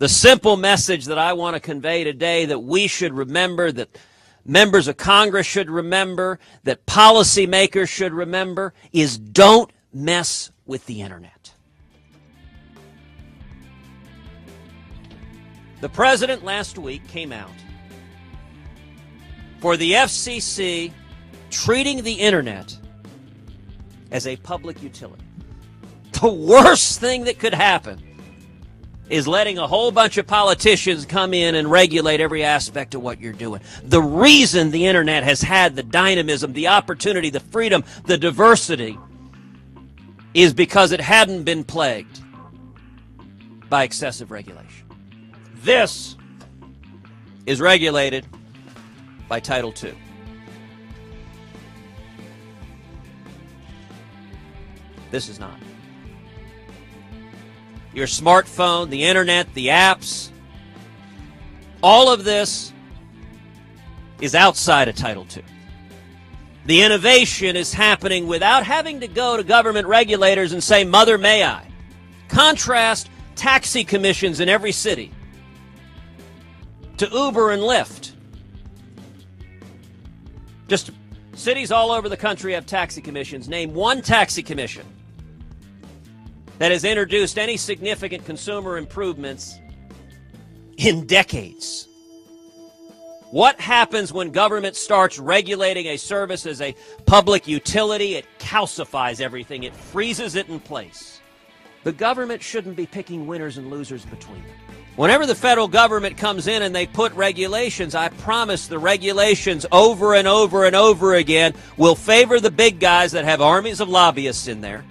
The simple message that I want to convey today, that we should remember, that members of Congress should remember, that policymakers should remember, is don't mess with the internet. The president last week came out for the FCC treating the internet as a public utility. The worst thing that could happen is letting a whole bunch of politicians come in and regulate every aspect of what you're doing. The reason the internet has had the dynamism, the opportunity, the freedom, the diversity is because it hadn't been plagued by excessive regulation. This is regulated by Title II. This is not. Your smartphone, the internet, the apps, all of this is outside of Title II. The innovation is happening without having to go to government regulators and say, "Mother, may I?" Contrast taxi commissions in every city to Uber and Lyft. Just cities all over the country have taxi commissions. Name one taxi commission that has introduced any significant consumer improvements in decades. What happens when government starts regulating a service as a public utility? It calcifies everything. It freezes it in place. The government shouldn't be picking winners and losers between them. Whenever the federal government comes in and they put regulations, I promise the regulations over and over and over again will favor the big guys that have armies of lobbyists in there,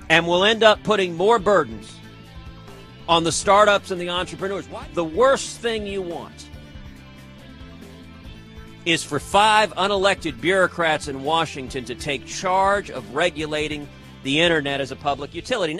and will end up putting more burdens on the startups and the entrepreneurs. The worst thing you want is for 5 unelected bureaucrats in Washington to take charge of regulating the internet as a public utility.